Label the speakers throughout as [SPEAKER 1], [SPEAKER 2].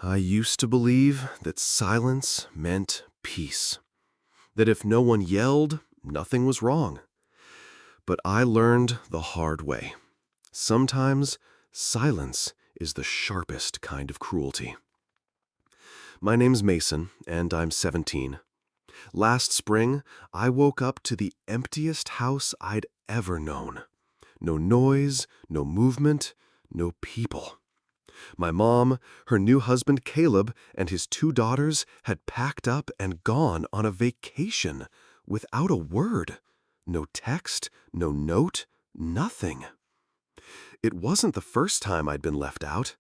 [SPEAKER 1] I used to believe that silence meant peace, that if no one yelled, nothing was wrong. But I learned the hard way. Sometimes silence is the sharpest kind of cruelty. My name's Mason, and I'm 17. Last spring, I woke up to the emptiest house I'd ever known. No noise, no movement, no people. My mom, her new husband Caleb, and his 2 daughters had packed up and gone on a vacation without a word. No text, no note, nothing. It wasn't the first time I'd been left out.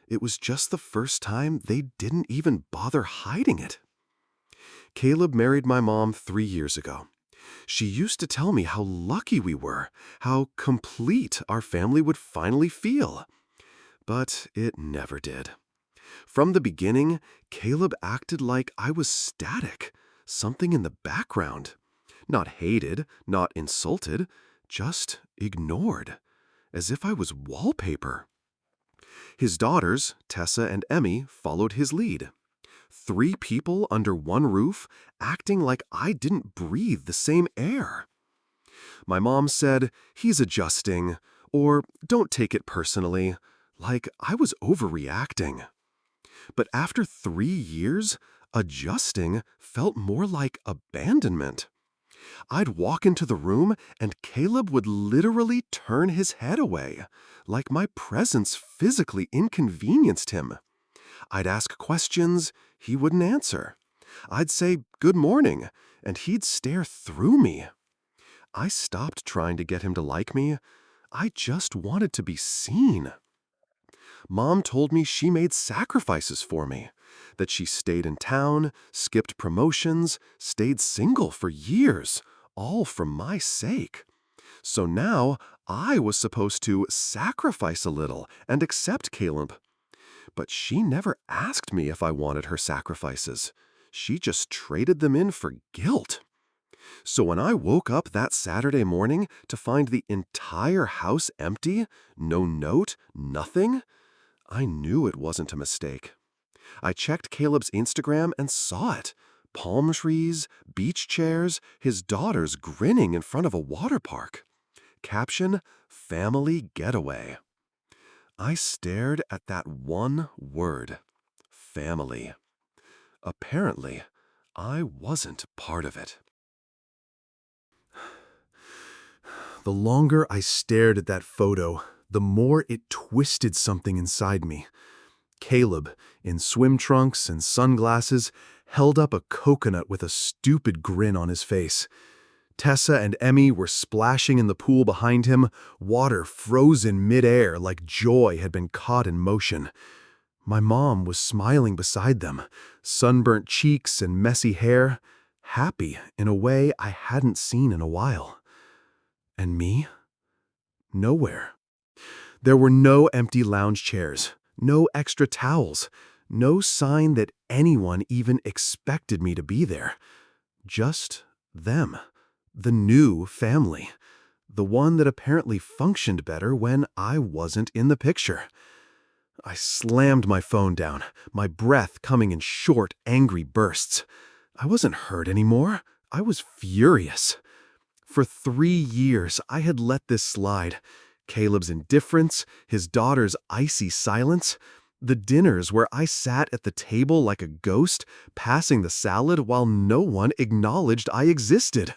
[SPEAKER 1] It was just the first time they didn't even bother hiding it. Caleb married my mom 3 years ago. She used to tell me how lucky we were, how complete our family would finally feel. But it never did. From the beginning, Caleb acted like I was static, something in the background. Not hated, not insulted, just ignored, as if I was wallpaper. His daughters, Tessa and Emmy, followed his lead. 3 people under one roof, acting like I didn't breathe the same air. My mom said, "He's adjusting," or "Don't take it personally," like I was overreacting. But after 3 years, adjusting felt more like abandonment. I'd walk into the room and Caleb would literally turn his head away, like my presence physically inconvenienced him. I'd ask questions, he wouldn't answer. I'd say, "Good morning," and he'd stare through me. I stopped trying to get him to like me. I just wanted to be seen. Mom told me she made sacrifices for me, that she stayed in town, skipped promotions, stayed single for years, all for my sake. So now I was supposed to sacrifice a little and accept Caleb. But she never asked me if I wanted her sacrifices. She just traded them in for guilt. So when I woke up that Saturday morning to find the entire house empty, no note, nothing, I knew it wasn't a mistake. I checked Caleb's Instagram and saw it. Palm trees, beach chairs, his daughters grinning in front of a water park. Caption, "Family Getaway." I stared at that one word, family. Apparently, I wasn't part of it. The longer I stared at that photo, the more it twisted something inside me. Caleb, in swim trunks and sunglasses, held up a coconut with a stupid grin on his face. Tessa and Emmy were splashing in the pool behind him, water frozen midair like joy had been caught in motion. My mom was smiling beside them, sunburnt cheeks and messy hair, happy in a way I hadn't seen in a while. And me? Nowhere. There were no empty lounge chairs, no extra towels, no sign that anyone even expected me to be there. Just them. The new family. The one that apparently functioned better when I wasn't in the picture. I slammed my phone down, my breath coming in short, angry bursts. I wasn't hurt anymore. I was furious. For 3 years, I had let this slide. Caleb's indifference, his daughter's icy silence, the dinners where I sat at the table like a ghost, passing the salad while no one acknowledged I existed.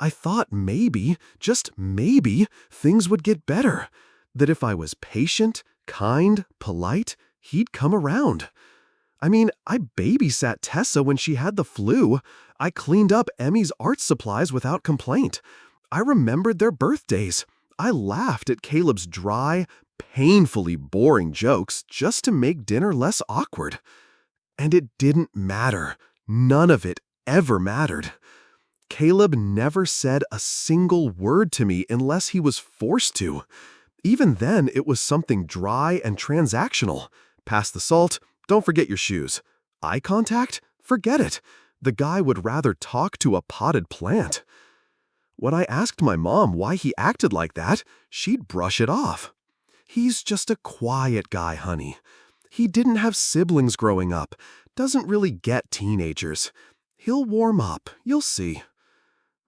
[SPEAKER 1] I thought maybe, just maybe, things would get better. That if I was patient, kind, polite, he'd come around. I mean, I babysat Tessa when she had the flu. I cleaned up Emmy's art supplies without complaint. I remembered their birthdays. I laughed at Caleb's dry, painfully boring jokes just to make dinner less awkward. And it didn't matter. None of it ever mattered. Caleb never said a single word to me unless he was forced to. Even then, it was something dry and transactional. Pass the salt, don't forget your shoes. Eye contact? Forget it. The guy would rather talk to a potted plant. When I asked my mom why he acted like that, she'd brush it off. "He's just a quiet guy, honey. He didn't have siblings growing up, doesn't really get teenagers. He'll warm up, you'll see.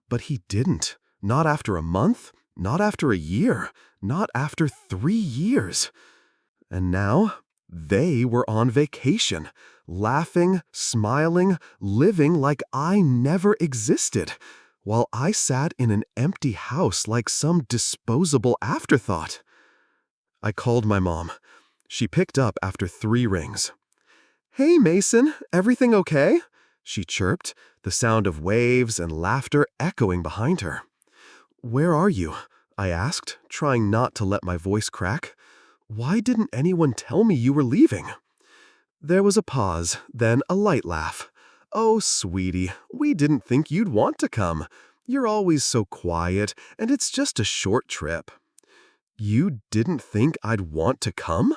[SPEAKER 1] But he didn't. Not after a month, not after a year, not after 3 years. And now, they were on vacation, laughing, smiling, living like I never existed, while I sat in an empty house like some disposable afterthought. I called my mom. She picked up after 3 rings. "Hey, Mason, everything okay?" she chirped, the sound of waves and laughter echoing behind her. "Where are you?" I asked, trying not to let my voice crack. "Why didn't anyone tell me you were leaving?" There was a pause, then a light laugh. "Oh, sweetie, we didn't think you'd want to come. You're always so quiet, and it's just a short trip." "You didn't think I'd want to come?"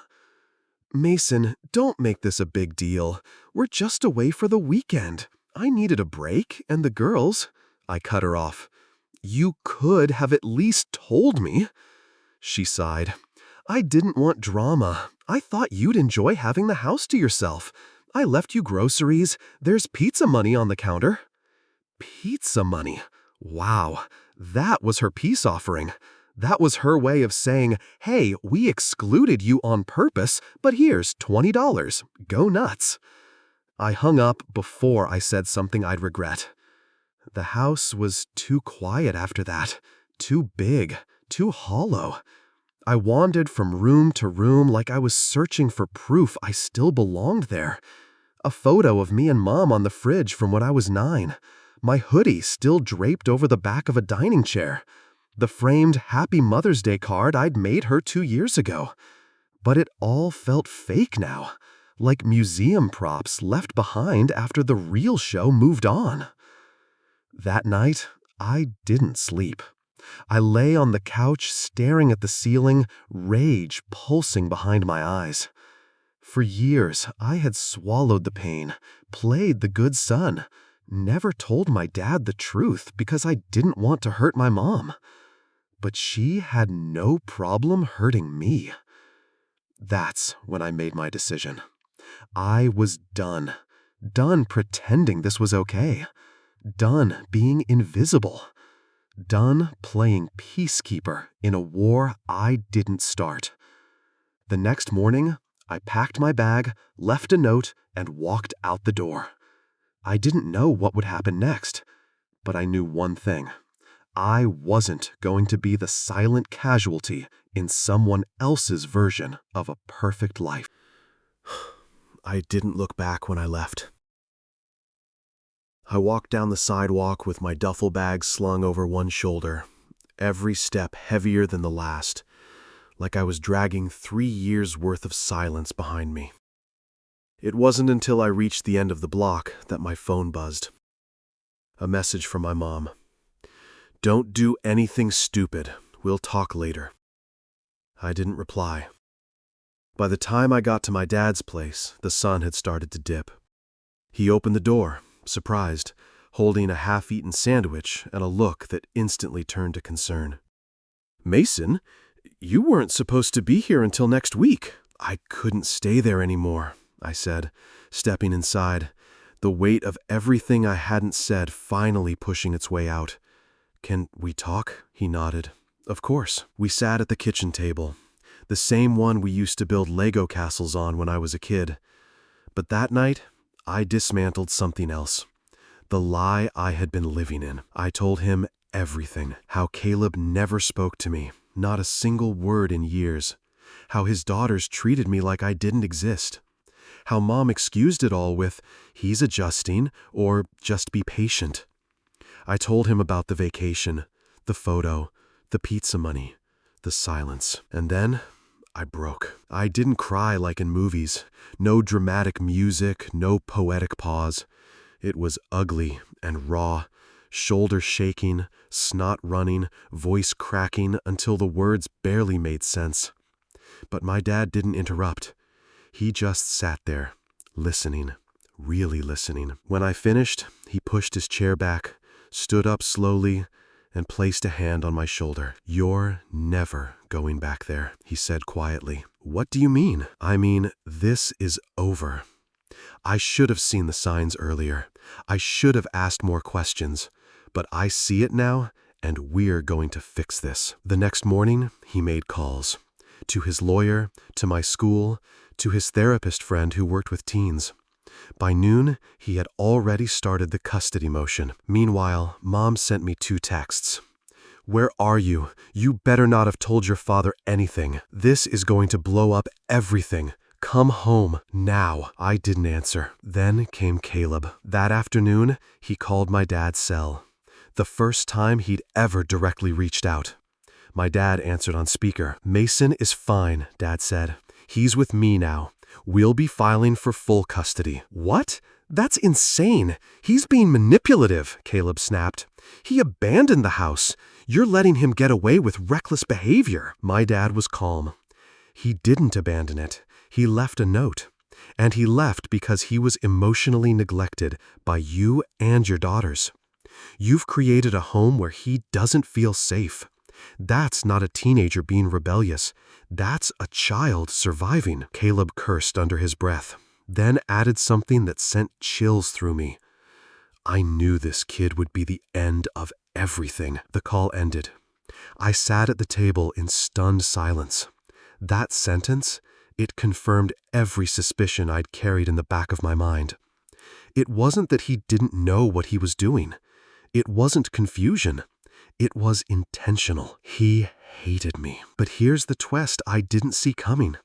[SPEAKER 1] "Mason, don't make this a big deal. We're just away for the weekend. I needed a break, and the girls—" I cut her off. "You could have at least told me." She sighed. "I didn't want drama. I thought you'd enjoy having the house to yourself. I left you groceries. There's pizza money on the counter." Pizza money. Wow, that was her peace offering. That was her way of saying, "Hey, we excluded you on purpose, but here's $20. Go nuts." I hung up before I said something I'd regret. The house was too quiet after that, too big, too hollow. I wandered from room to room like I was searching for proof I still belonged there. A photo of me and Mom on the fridge from when I was 9. My hoodie still draped over the back of a dining chair. The framed Happy Mother's Day card I'd made her 2 years ago. But it all felt fake now, like museum props left behind after the real show moved on. That night, I didn't sleep. I lay on the couch staring at the ceiling, rage pulsing behind my eyes. For years, I had swallowed the pain, played the good son, never told my dad the truth because I didn't want to hurt my mom. But she had no problem hurting me. That's when I made my decision. I was done. Done pretending this was okay. Done being invisible. Done playing peacekeeper in a war I didn't start. The next morning, I packed my bag, left a note, and walked out the door. I didn't know what would happen next, but I knew one thing. I wasn't going to be the silent casualty in someone else's version of a perfect life. I didn't look back when I left. I walked down the sidewalk with my duffel bag slung over one shoulder, every step heavier than the last, like I was dragging 3 years' worth of silence behind me. It wasn't until I reached the end of the block that my phone buzzed. A message from my mom. "Don't do anything stupid. We'll talk later." I didn't reply. By the time I got to my dad's place, the sun had started to dip. He opened the door, surprised, holding a half-eaten sandwich and a look that instantly turned to concern. "Mason, you weren't supposed to be here until next week." "I couldn't stay there anymore," I said, stepping inside, the weight of everything I hadn't said finally pushing its way out. "Can we talk?" He nodded. "Of course." We sat at the kitchen table, the same one we used to build Lego castles on when I was a kid. But that night, I dismantled something else. The lie I had been living in. I told him everything. How Caleb never spoke to me, not a single word in years. How his daughters treated me like I didn't exist. How Mom excused it all with, "He's adjusting," or "Just be patient." I told him about the vacation, the photo, the pizza money, the silence. And then I broke. I didn't cry like in movies. No dramatic music, no poetic pause. It was ugly and raw, shoulder shaking, snot running, voice cracking until the words barely made sense. But my dad didn't interrupt. He just sat there, listening, really listening. When I finished, he pushed his chair back, stood up slowly, and placed a hand on my shoulder. "You're never going back there," he said quietly. What do you mean? I mean, this is over. I should have seen the signs earlier. I should have asked more questions. But I see it now, and we're going to fix this. The next morning, he made calls. To his lawyer, to my school, to his therapist friend who worked with teens. By noon, he had already started the custody motion. Meanwhile, Mom sent me 2 texts. "Where are you? You better not have told your father anything. This is going to blow up everything. Come home, now." I didn't answer. Then came Caleb. That afternoon, he called my dad's cell. The first time he'd ever directly reached out. My dad answered on speaker. "Mason is fine," Dad said. "He's with me now. We'll be filing for full custody." "What? That's insane. He's being manipulative," Caleb snapped. "He abandoned the house. You're letting him get away with reckless behavior." My dad was calm. He didn't abandon it. He left a note. And he left because he was emotionally neglected by you and your daughters. You've created a home where he doesn't feel safe. That's not a teenager being rebellious. That's a child surviving. Caleb cursed under his breath, then added something that sent chills through me. "I knew this kid would be the end of everything." The call ended. I sat at the table in stunned silence. That sentence, it confirmed every suspicion I'd carried in the back of my mind. It wasn't that he didn't know what he was doing. It wasn't confusion. It was intentional. He hated me. But here's the twist I didn't see coming.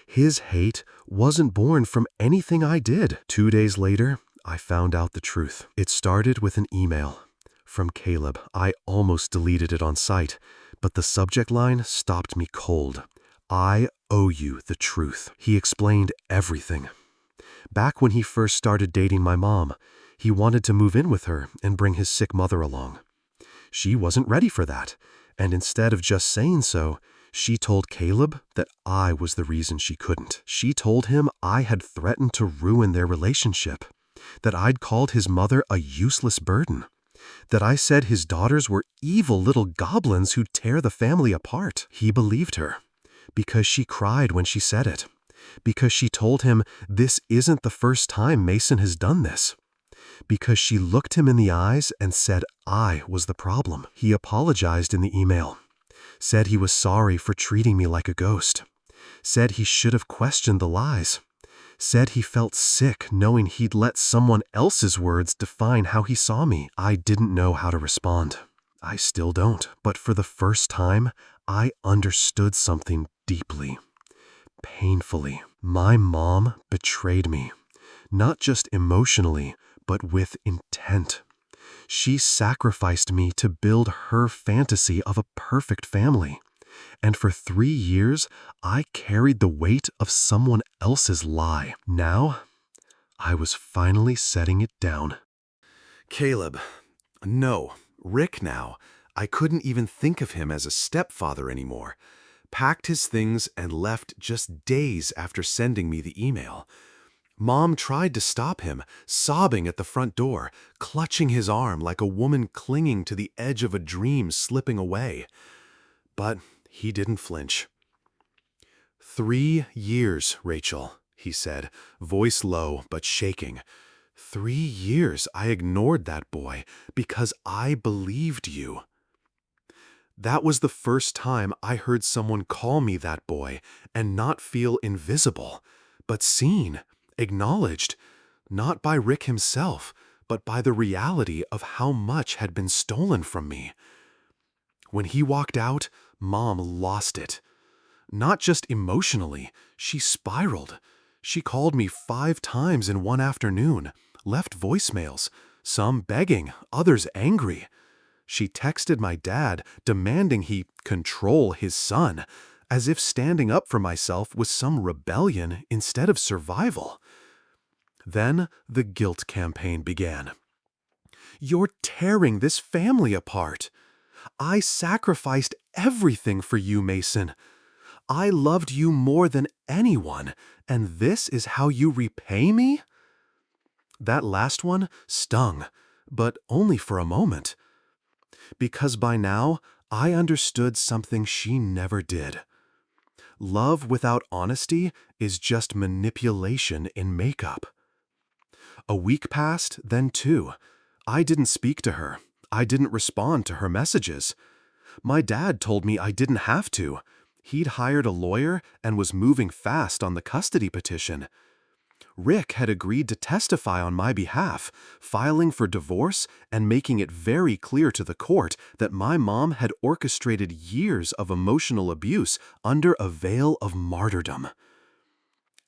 [SPEAKER 1] His hate wasn't born from anything I did. 2 days later, I found out the truth. It started with an email from Caleb. I almost deleted it on sight, but the subject line stopped me cold. "I owe you the truth." He explained everything. Back when he first started dating my mom, he wanted to move in with her and bring his sick mother along. She wasn't ready for that, and instead of just saying so, she told Caleb that I was the reason she couldn't. She told him I had threatened to ruin their relationship, that I'd called his mother a useless burden, that I said his daughters were evil little goblins who'd tear the family apart. He believed her, because she cried when she said it, because she told him this isn't the first time Mason has done this, because she looked him in the eyes and said I was the problem. He apologized in the email, said he was sorry for treating me like a ghost, said he should have questioned the lies, said he felt sick knowing he'd let someone else's words define how he saw me. I didn't know how to respond. I still don't. But for the first time, I understood something deeply, painfully. My mom betrayed me, not just emotionally, but with intent. She sacrificed me to build her fantasy of a perfect family. And for 3 years, I carried the weight of someone else's lie. Now, I was finally setting it down.
[SPEAKER 2] Caleb. No, Rick now. I couldn't even think of him as a stepfather anymore. Packed his things and left just days after sending me the email. Mom tried to stop him, sobbing at the front door, clutching his arm like a woman clinging to the edge of a dream slipping away. But he didn't flinch. 3 years, Rachel, he said, voice low but shaking. 3 years I ignored that boy because I believed you. That was the first time I heard someone call me that boy and not feel invisible, but seen, acknowledged, not by Rick himself, but by the reality of how much had been stolen from me. When he walked out, Mom lost it. Not just emotionally, she spiraled. She called me 5 times in one afternoon, left voicemails, some begging, others angry. She texted my dad, demanding he control his son, as if standing up for myself was some rebellion instead of survival. Then the guilt campaign began. "You're tearing this family apart. I sacrificed everything for you, Mason. I loved you more than anyone, and this is how you repay me?" That last one stung, but only for a moment. Because by now, I understood something she never did. Love without honesty is just manipulation in makeup. A week passed, then two. I didn't speak to her. I didn't respond to her messages. My dad told me I didn't have to. He'd hired a lawyer and was moving fast on the custody petition. Rick had agreed to testify on my behalf, filing for divorce and making it very clear to the court that my mom had orchestrated years of emotional abuse under a veil of martyrdom.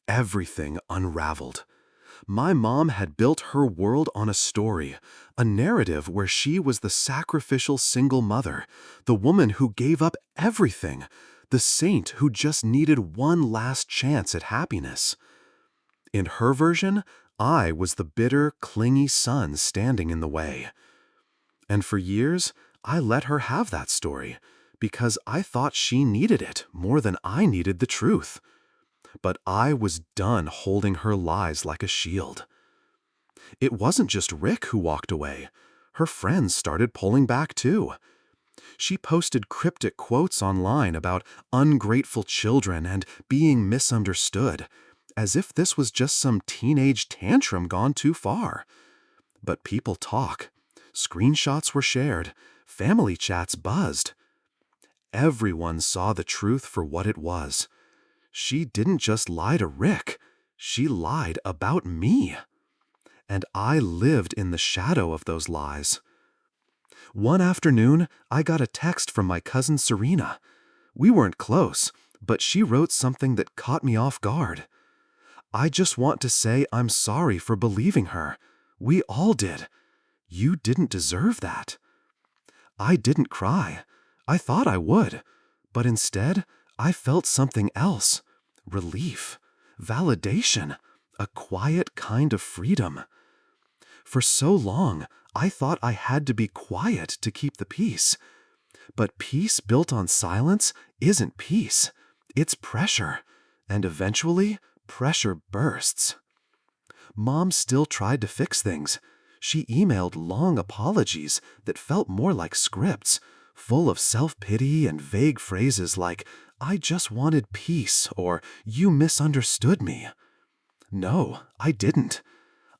[SPEAKER 2] Everything unraveled. My mom had built her world on a story, a narrative where she was the sacrificial single mother, the woman who gave up everything, the saint who just needed one last chance at happiness. In her version, I was the bitter, clingy son standing in the way. And for years, I let her have that story because I thought she needed it more than I needed the truth. But I was done holding her lies like a shield. It wasn't just Rick who walked away. Her friends started pulling back too. She posted cryptic quotes online about ungrateful children and being misunderstood, as if this was just some teenage tantrum gone too far. But people talk. Screenshots were shared. Family chats buzzed. Everyone saw the truth for what it was. She didn't just lie to Rick. She lied about me. And I lived in the shadow of those lies. One afternoon, I got a text from my cousin Serena. We weren't close, but she wrote something that caught me off guard. "I just want to say I'm sorry for believing her. We all did. You didn't deserve that." I didn't cry. I thought I would. But instead, I felt something else. Relief. Validation. A quiet kind of freedom. For so long, I thought I had to be quiet to keep the peace. But peace built on silence isn't peace. It's pressure. And eventually, pressure bursts. Mom still tried to fix things. She emailed long apologies that felt more like scripts, full of self-pity and vague phrases like, "I just wanted peace," or "You misunderstood me." No, I didn't.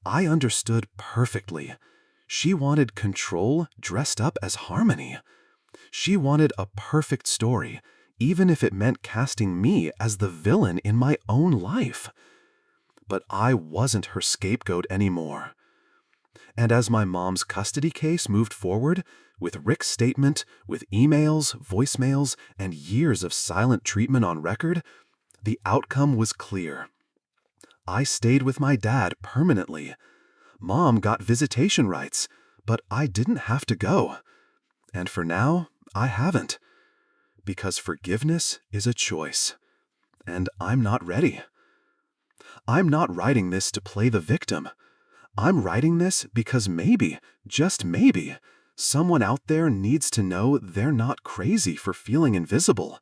[SPEAKER 2] I understood perfectly. She wanted control dressed up as harmony. She wanted a perfect story, even if it meant casting me as the villain in my own life. But I wasn't her scapegoat anymore. And as my mom's custody case moved forward, with Rick's statement, with emails, voicemails, and years of silent treatment on record, the outcome was clear. I stayed with my dad permanently. Mom got visitation rights, but I didn't have to go. And for now, I haven't. Because forgiveness is a choice. And I'm not ready. I'm not writing this to play the victim. I'm writing this because maybe, just maybe, someone out there needs to know they're not crazy for feeling invisible.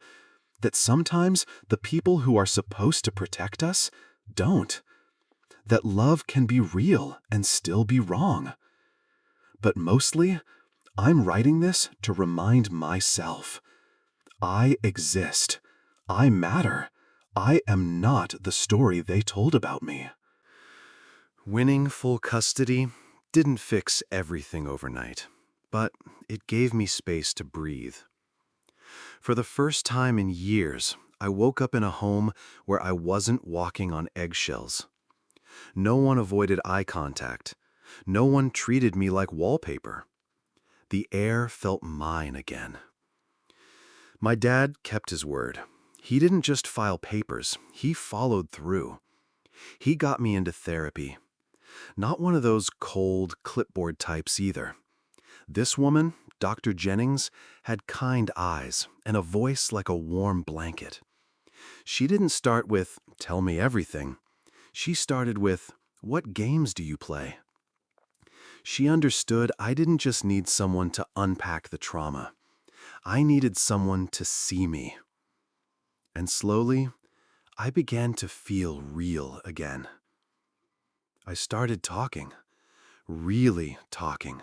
[SPEAKER 2] That sometimes the people who are supposed to protect us don't. That love can be real and still be wrong. But mostly, I'm writing this to remind myself. I exist. I matter. I am not the story they told about me. Winning full custody didn't fix everything overnight, but it gave me space to breathe. For the first time in years, I woke up in a home where I wasn't walking on eggshells. No one avoided eye contact. No one treated me like wallpaper. The air felt mine again. My dad kept his word. He didn't just file papers, he followed through. He got me into therapy. Not one of those cold, clipboard types either. This woman, Dr. Jennings, had kind eyes and a voice like a warm blanket. She didn't start with, "Tell me everything." She started with, "What games do you play?" She understood I didn't just need someone to unpack the trauma. I needed someone to see me. And slowly, I began to feel real again. I started talking. Really talking.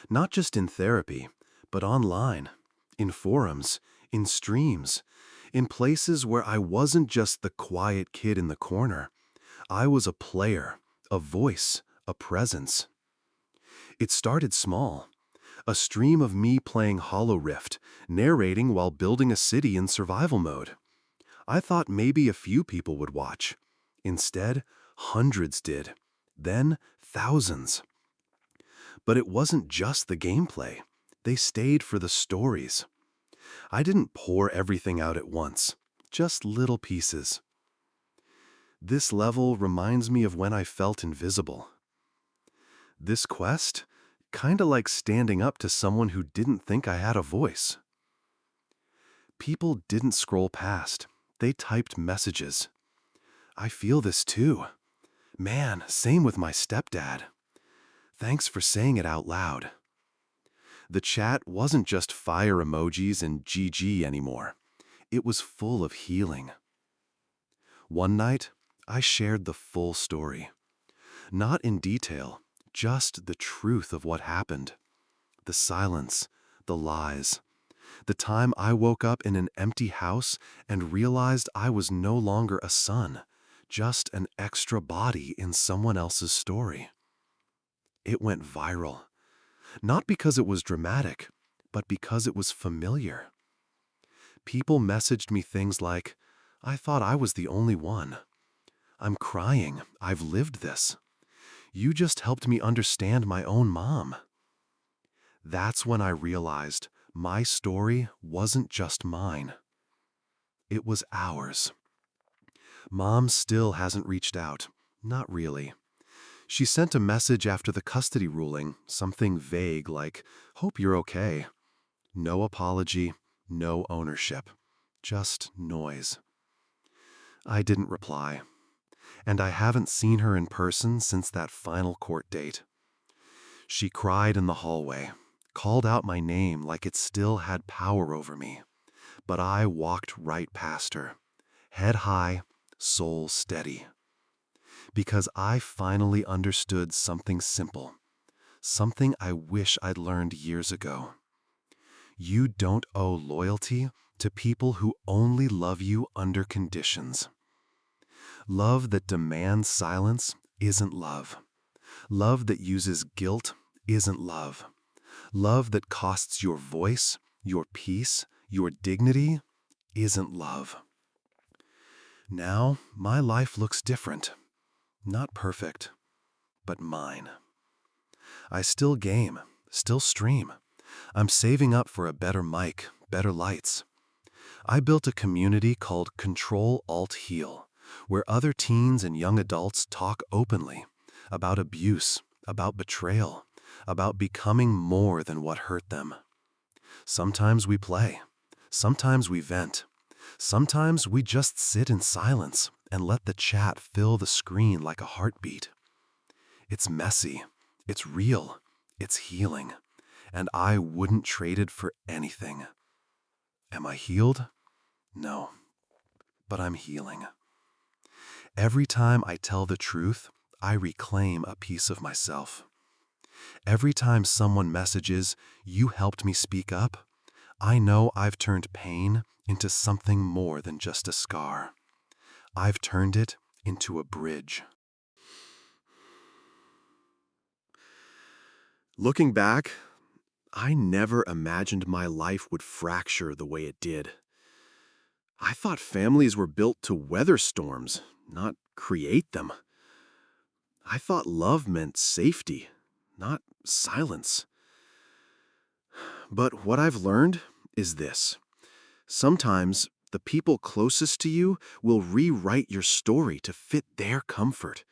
[SPEAKER 2] Not just in therapy, but online, in forums, in streams,
[SPEAKER 1] In places where I wasn't just the quiet kid in the corner. I was a player, a voice, a presence. It started small. A stream of me playing Hollow Rift, narrating while building a city in survival mode. I thought maybe a few people would watch. Instead, hundreds did. Then, thousands. But it wasn't just the gameplay. They stayed for the stories. I didn't pour everything out at once, just little pieces. This level reminds me of when I felt invisible. This quest, kinda like standing up to someone who didn't think I had a voice. People didn't scroll past. They typed messages. I feel this too. Man, same with my stepdad. Thanks for saying it out loud. The chat wasn't just fire emojis and GG anymore. It was full of healing. One night, I shared the full story. Not in detail, just the truth of what happened. The silence, the lies. The time I woke up in an empty house and realized I was no longer a son, just an extra body in someone else's story. It went viral. Not because it was dramatic, but because it was familiar. People messaged me things like, "I thought I was the only one. I'm crying. I've lived this. You just helped me understand my own mom." That's when I realized my story wasn't just mine. It was ours. Mom still hasn't reached out. Not really. She sent a message after the custody ruling, something vague like, "Hope you're okay." No apology, no ownership, just noise. I didn't reply, and I haven't seen her in person since that final court date. She cried in the hallway, called out my name like it still had power over me, but I walked right past her, head high, soul steady. Because I finally understood something simple, something I wish I'd learned years ago. You don't owe loyalty to people who only love you under conditions. Love that demands silence isn't love. Love that uses guilt isn't love. Love that costs your voice, your peace, your dignity isn't love. Now, my life looks different. Not perfect, but mine. I still game, still stream. I'm saving up for a better mic, better lights. I built a community called Control-Alt-Heal, where other teens and young adults talk openly about abuse, about betrayal, about becoming more than what hurt them. Sometimes we play. Sometimes we vent. Sometimes we just sit in silence and let the chat fill the screen like a heartbeat. It's messy. It's real. It's healing. And I wouldn't trade it for anything. Am I healed? No. But I'm healing. Every time I tell the truth, I reclaim a piece of myself. Every time someone messages, "You helped me speak up," I know I've turned pain into something more than just a scar. I've turned it into a bridge. Looking back, I never imagined my life would fracture the way it did. I thought families were built to weather storms, not create them. I thought love meant safety, not silence. But what I've learned is this. Sometimes the people closest to you will rewrite your story to fit their comfort.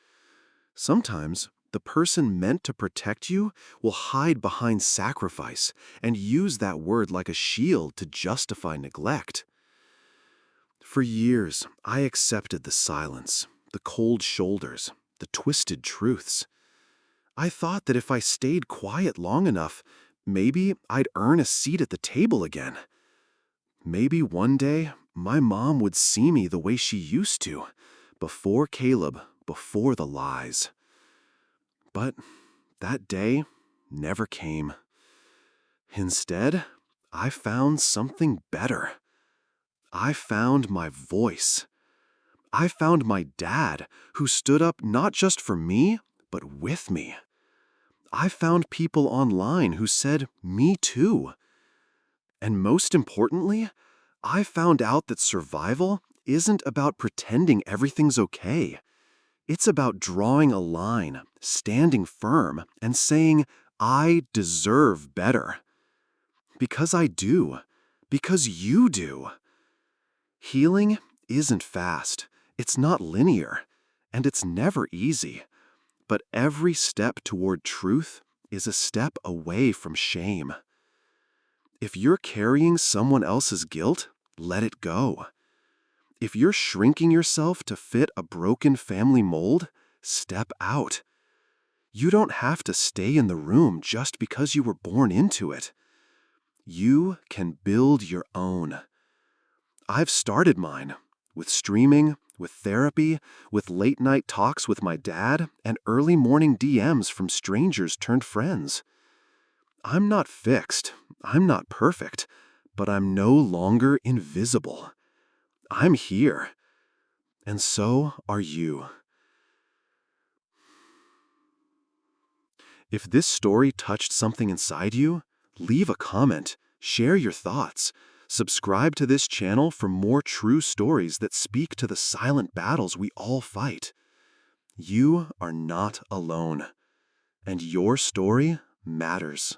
[SPEAKER 1] Sometimes the person meant to protect you will hide behind sacrifice and use that word like a shield to justify neglect. For years, I accepted the silence, the cold shoulders, the twisted truths. I thought that if I stayed quiet long enough, maybe I'd earn a seat at the table again. Maybe one day my mom would see me the way she used to, before Caleb, before the lies. But that day never came. Instead, I found something better. I found my voice. I found my dad, who stood up not just for me, but with me. I found people online who said, "Me too." And most importantly, I found out that survival isn't about pretending everything's okay. It's about drawing a line, standing firm, and saying, "I deserve better." Because I do. Because you do. Healing isn't fast. It's not linear. And it's never easy. But every step toward truth is a step away from shame. If you're carrying someone else's guilt, let it go. If you're shrinking yourself to fit a broken family mold, step out. You don't have to stay in the room just because you were born into it. You can build your own. I've started mine, with streaming, with therapy, with late-night talks with my dad, and early morning DMs from strangers turned friends. I'm not fixed, I'm not perfect, but I'm no longer invisible. I'm here, and so are you. If this story touched something inside you, leave a comment, share your thoughts, subscribe to this channel for more true stories that speak to the silent battles we all fight. You are not alone, and your story matters.